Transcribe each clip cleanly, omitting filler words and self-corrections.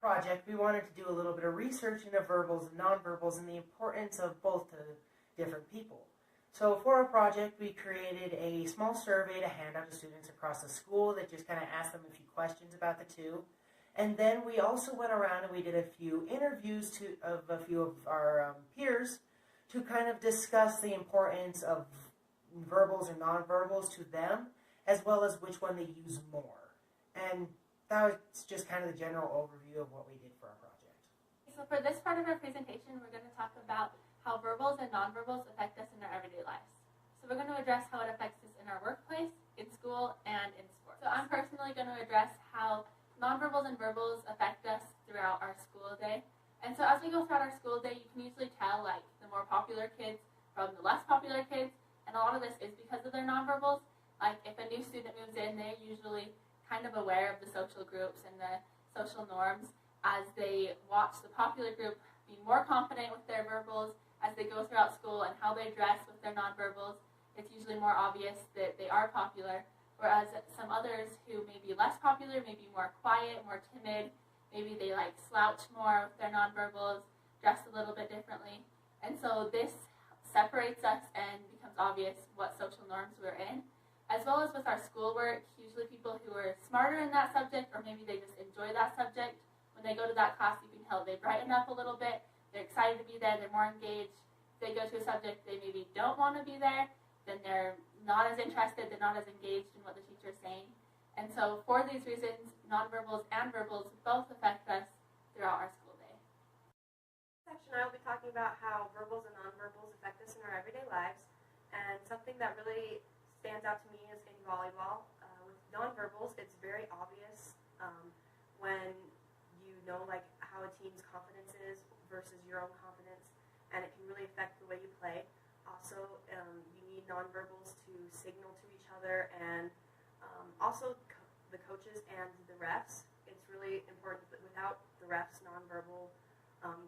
project, we wanted to do a little bit of research into verbals and nonverbals and the importance of both to different people. So for our project, we created a small survey to hand out to students across the school that just kind of asked them a few questions about the two. And then we also went around and we did a few interviews of a few of our peers to kind of discuss the importance of verbals or nonverbals to them, as well as which one they use more. And that was just kind of the general overview of what we did for our project. So for this part of our presentation, we're going to talk about how verbals and nonverbals affect us in our everyday lives. So we're going to address how it affects us in our workplace, in school, and in sports. So I'm personally going to address how nonverbals and verbals affect us throughout our school day. And so as we go throughout our school day, you can usually tell like the more popular kids from the less popular kids, and a lot of this is because of their nonverbals. Like if a new student moves in, they're usually kind of aware of the social groups and the social norms as they watch the popular group be more confident with their verbals as they go throughout school and how they dress with their nonverbals. It's usually more obvious that they are popular, whereas some others who may be less popular, may be more quiet, more timid, maybe they like slouch more with their nonverbals, dress a little bit differently. And so this separates us and becomes obvious what social norms we're in. As well as with our schoolwork, usually people who are smarter in that subject, or maybe they just enjoy that subject, when they go to that class, you can tell they brighten up a little bit, they're excited to be there, they're more engaged. If they go to a subject they maybe don't want to be there, then they're not as interested, they're not as engaged in what the teacher is saying. And so for these reasons, nonverbals and verbals both affect us throughout our school day. In this section I will be talking about how verbals and nonverbals affect us in our everyday lives, and something that really stands out to me is in volleyball. With nonverbals, it's very obvious when you know like how a team's confidence is versus your own confidence, and it can really affect the way you play. Also, you need nonverbals to signal to each other, and also the coaches and the refs. It's really important that without the refs' nonverbal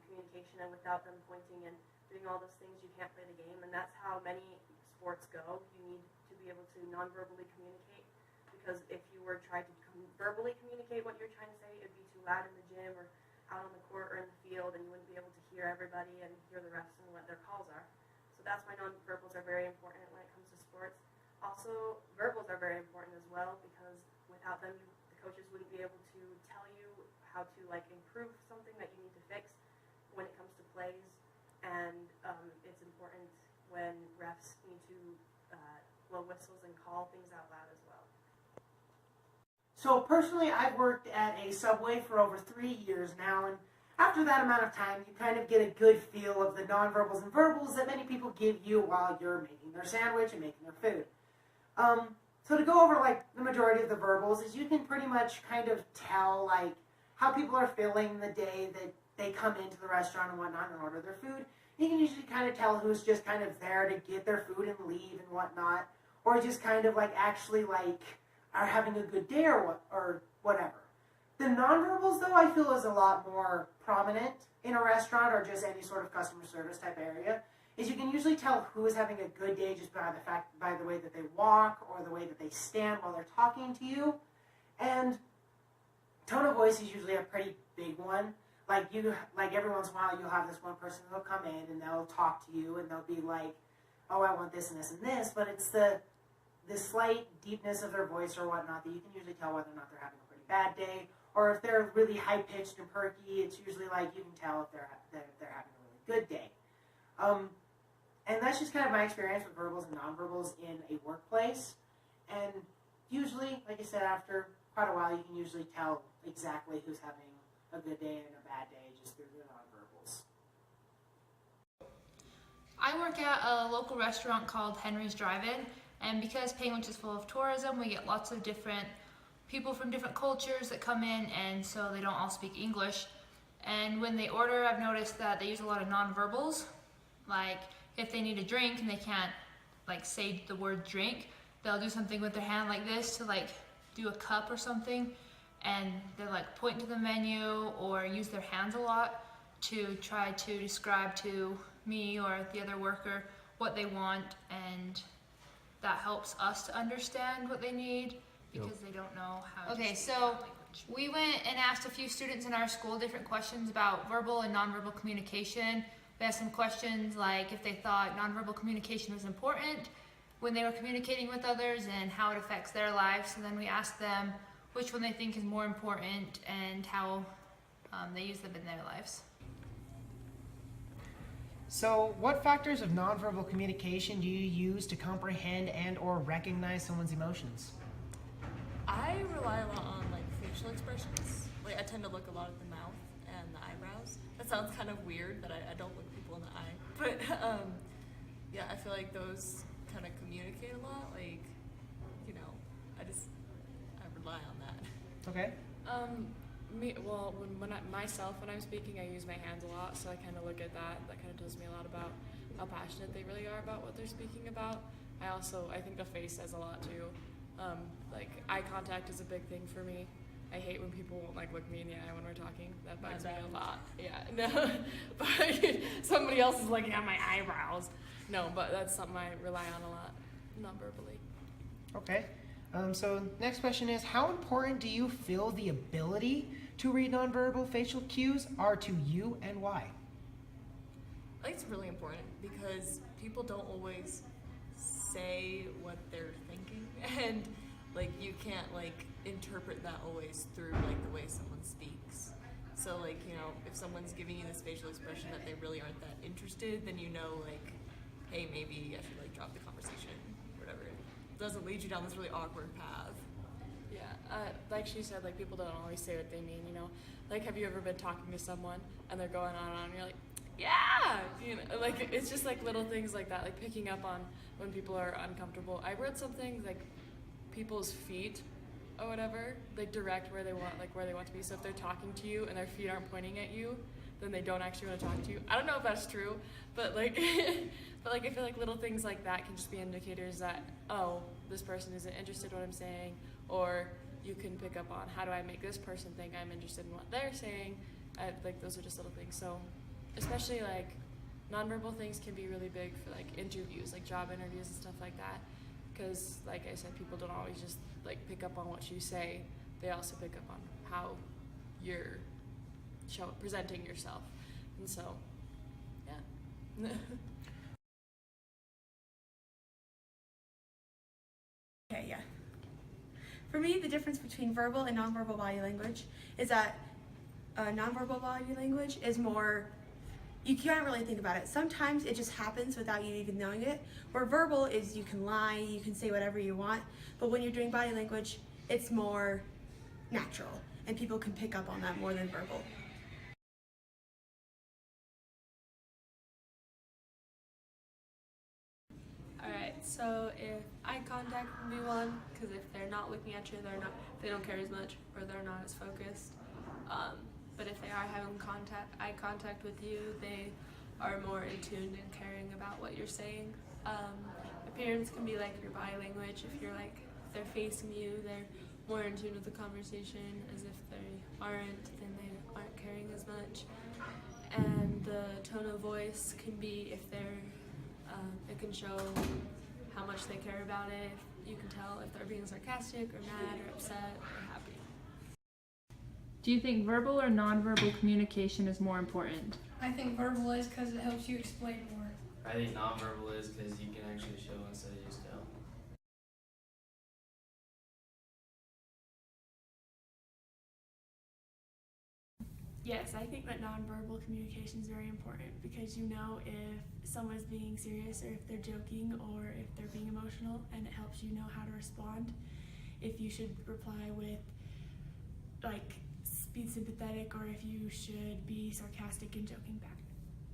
communication and without them pointing and doing all those things, you can't play the game, and that's how many sports go. You need to be able to non-verbally communicate, because if you were trying to verbally communicate what you're trying to say, it'd be too loud in the gym or out on the court or in the field, and you wouldn't be able to hear everybody and hear the refs and what their calls are. So that's why non-verbals are very important when it comes to sports. Also, verbals are very important as well, because without them, the coaches wouldn't be able to tell you how to like improve something that you need to fix when it comes to plays, and it's important when refs need to blow whistles and call things out loud as well. So personally, I've worked at a Subway for over 3 years now, and after that amount of time, you kind of get a good feel of the nonverbals and verbals that many people give you while you're making their sandwich and making their food. So to go over like the majority of the verbals is you can pretty much kind of tell like how people are feeling the day that they come into the restaurant and whatnot and order their food. You can usually kind of tell who's just kind of there to get their food and leave and whatnot, or just kind of like actually like are having a good day or whatever. The nonverbals, though, I feel is a lot more prominent in a restaurant or just any sort of customer service type area. Is you can usually tell who is having a good day just by the way that they walk or the way that they stand while they're talking to you. And tone of voice is usually a pretty big one. Like every once in a while you'll have this one person that'll come in and they'll talk to you and they'll be like, oh, I want this and this and this, but it's the slight deepness of their voice or whatnot that you can usually tell whether or not they're having a pretty bad day, or if they're really high-pitched and perky, it's usually like you can tell if they're having a really good day. And that's just kind of my experience with verbals and nonverbals in a workplace. And usually, like I said, after quite a while, you can usually tell exactly who's having a good day and a bad day just through the nonverbals. I work at a local restaurant called Henry's Drive-In, and because Panguitch is full of tourism, we get lots of different people from different cultures that come in, and so they don't all speak English. And when they order, I've noticed that they use a lot of nonverbals. Like if they need a drink and they can't like say the word drink, they'll do something with their hand like this to like do a cup or something, and they'll like point to the menu or use their hands a lot to try to describe to me or the other worker what they want, and that helps us to understand what they need because they don't know how to speak that language. We went and asked a few students in our school different questions about verbal and nonverbal communication. We asked some questions like if they thought nonverbal communication was important when they were communicating with others and how it affects their lives. And then we asked them which one they think is more important and how they use them in their lives. So, what factors of nonverbal communication do you use to comprehend and or recognize someone's emotions? I rely a lot on like facial expressions. Like I tend to look a lot at the mouth and the eyebrows. That sounds kind of weird, but I don't look people in the eye. But yeah, I feel like those kind of communicate a lot. Like, you know, I rely on that. Okay. When I'm speaking, I use my hands a lot, so I kind of look at that. That kind of tells me a lot about how passionate they really are about what they're speaking about. I think the face says a lot too. Like eye contact is a big thing for me. I hate when people won't like look me in the eye when we're talking. That bugs me a lot. Yeah, no, but somebody else is looking at my eyebrows. No, but that's something I rely on a lot, non-verbally. Okay. So next question is, how important do you feel the ability to read nonverbal facial cues are to you, and why? I think it's really important because people don't always say what they're thinking, and like you can't like interpret that always through like the way someone speaks. So like, you know, if someone's giving you this facial expression that they really aren't that interested, then you know like, hey, maybe I should like drop the conversation, whatever. It doesn't lead you down this really awkward path. Yeah, like she said, like people don't always say what they mean, you know. Like, have you ever been talking to someone and they're going on and you're like, yeah, you know, like it's just like little things like that, like picking up on when people are uncomfortable. I read something like people's feet or whatever, like direct where they want to be. So if they're talking to you and their feet aren't pointing at you, then they don't actually want to talk to you. I don't know if that's true, but like, I feel like little things like that can just be indicators that, oh, this person isn't interested in what I'm saying, or you can pick up on how do I make this person think I'm interested in what they're saying. Like those are just little things. So especially like nonverbal things can be really big for like interviews, like job interviews and stuff like that. Because like I said, people don't always just like pick up on what you say. They also pick up on how you're presenting yourself. And so, yeah. Okay, yeah. For me, the difference between verbal and nonverbal body language is that nonverbal body language is more, you can't really think about it. Sometimes it just happens without you even knowing it. Where verbal is you can lie, you can say whatever you want, but when you're doing body language, it's more natural, and people can pick up on that more than verbal. Alright, so if eye contact would be one, because if they're not looking at you, they don't care as much, or they're not as focused. But if they are having eye contact with you, they are more in tune and caring about what you're saying. Appearance can be like your body language. If they're facing you, they're more in tune with the conversation, as if they aren't, then they aren't caring as much. And the tone of voice can be if they're it can show how much they care about it. You can tell if they're being sarcastic or mad or upset or happy. Do you think verbal or nonverbal communication is more important? I think verbal is because it helps you explain more. I think nonverbal is because you can actually show instead of just tell. Yes, I think that nonverbal communication is very important because you know if someone's being serious or if they're joking or if they're being emotional, and it helps you know how to respond. If you should reply with like be sympathetic or if you should be sarcastic and joking back.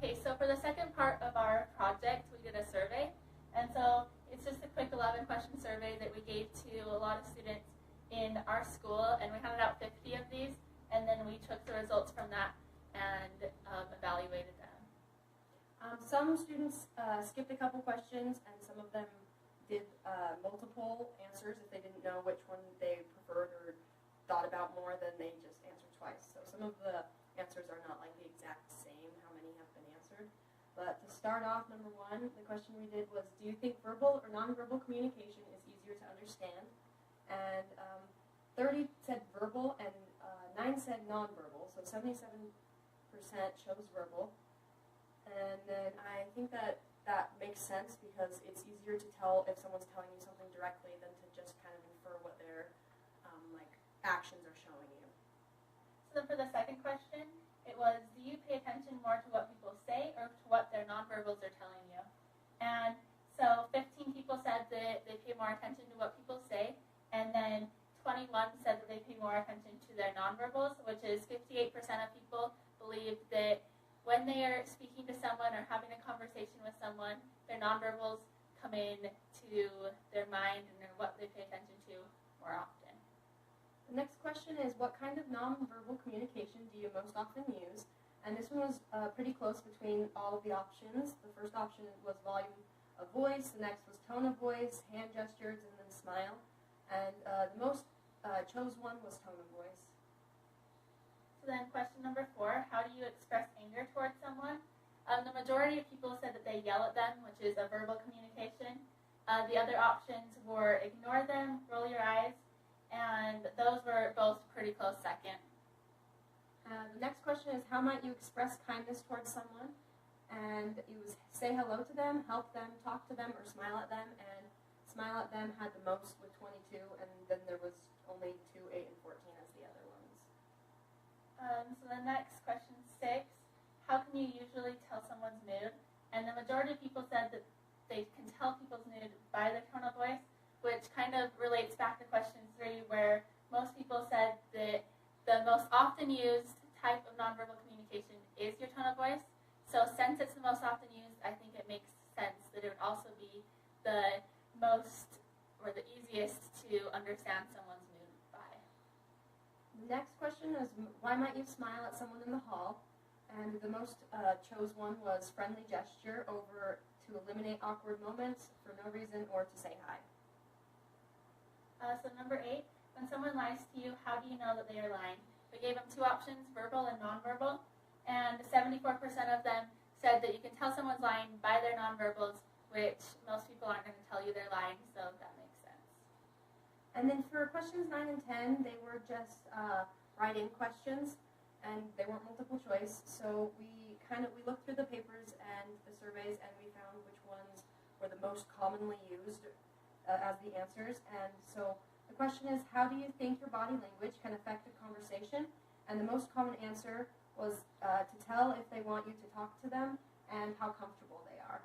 Okay, so for the second part of our project, we did a survey. And so it's just a quick 11 question survey that we gave to a lot of students in our school, and we handed out 50 of these. And then we took the results from that and evaluated them. Some students skipped a couple questions, and some of them did multiple answers. If they didn't know which one they preferred or thought about more, then they just answered twice. So some of the answers are not like the exact same, how many have been answered. But to start off, number one, the question we did was, do you think verbal or nonverbal communication is easier to understand? And 30 said verbal, and 9 said nonverbal, so 77% chose verbal. And then I think that makes sense because it's easier to tell if someone's telling you something directly than to just kind of infer what their actions are showing you. So then for the second question, it was, do you pay attention more to what people say or to what their nonverbals are telling you? And so 15 people said that they pay more attention to what people say, and then 21 said that they pay more attention to their nonverbals, which is 58% of people believe that when they are speaking to someone or having a conversation with someone, their nonverbals come in to their mind and what they pay attention to more often. The next question is, what kind of nonverbal communication do you most often use? And this one was pretty close between all of the options. The first option was volume of voice, the next was tone of voice, hand gestures, and then smile. And the most chose one was tone of voice. So then question number 4, how do you express anger towards someone? The majority of people said that they yell at them, which is a verbal communication. The other options were ignore them, roll your eyes, and those were both pretty close second. The next question is, how might you express kindness towards someone? And it was say hello to them, help them, talk to them, or smile at them. And smile at them had the most with 22, and then there was only 2, 8, and 14 as the other ones. So the next question 6, how can you usually tell someone's mood? And the majority of people said that they can tell people's mood by their tone of voice, which kind of relates back to question 3, where most people said that the most often used type of nonverbal communication is your tone of voice. So since it's the most often used, I think it makes sense that it would also be the most or the easiest to understand someone's mood by. The next question is, why might you smile at someone in the hall? And the most chose one was friendly gesture over to eliminate awkward moments for no reason or to say hi. So number 8, when someone lies to you, how do you know that they are lying? We gave them 2 options, verbal and nonverbal, and 74% of them said that you can tell someone's lying by their nonverbals, which most people aren't going to tell you they're lying, so that makes sense. And then for questions 9 and 10, they were just write-in questions, and they weren't multiple choice. So we looked through the papers and the surveys, and we found which ones were the most commonly used as the answers. And so the question is, how do you think your body language can affect a conversation? And the most common answer was to tell if they want you to talk to them and how comfortable they are.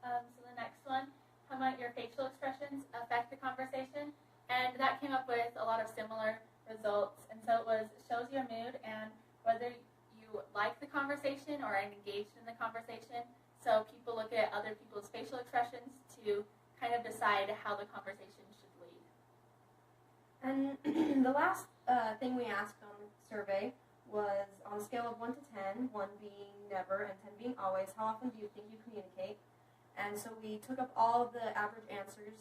So the next one, how might your facial expressions affect the conversation? And that came up with a lot of similar results. And so it was shows your mood and whether you like the conversation or are engaged in the conversation. So people look at other people's facial expressions to kind of decide how the conversation should lead. And the last thing we asked on the survey was on a scale of 1 to 10, 1 being never and 10 being always, how often do you think you communicate? And so we took up all of the average answers,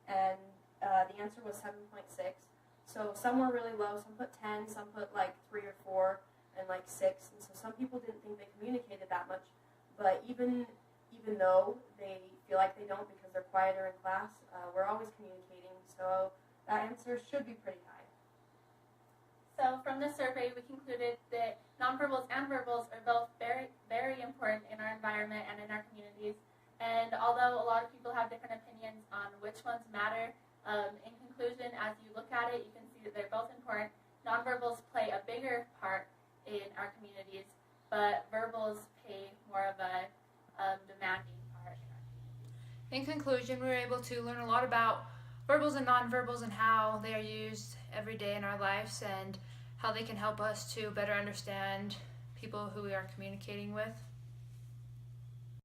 and the answer was 7.6. So some were really low, some put 10, some put like 3 or 4, and like 6. And so some people didn't think they communicated that much, but even though they feel like they don't because they're quieter in class, we're always communicating, so that answer should be pretty high. So from this survey, we concluded that nonverbals and verbals are both very, very important in our environment and in our communities. And although a lot of people have different opinions on which ones matter, in conclusion, as you look at it, you can see that they're both important. Nonverbals play a bigger part in our communities, but verbals play more of a demanding part. In conclusion, we were able to learn a lot about verbals and nonverbals and how they are used every day in our lives and how they can help us to better understand people who we are communicating with.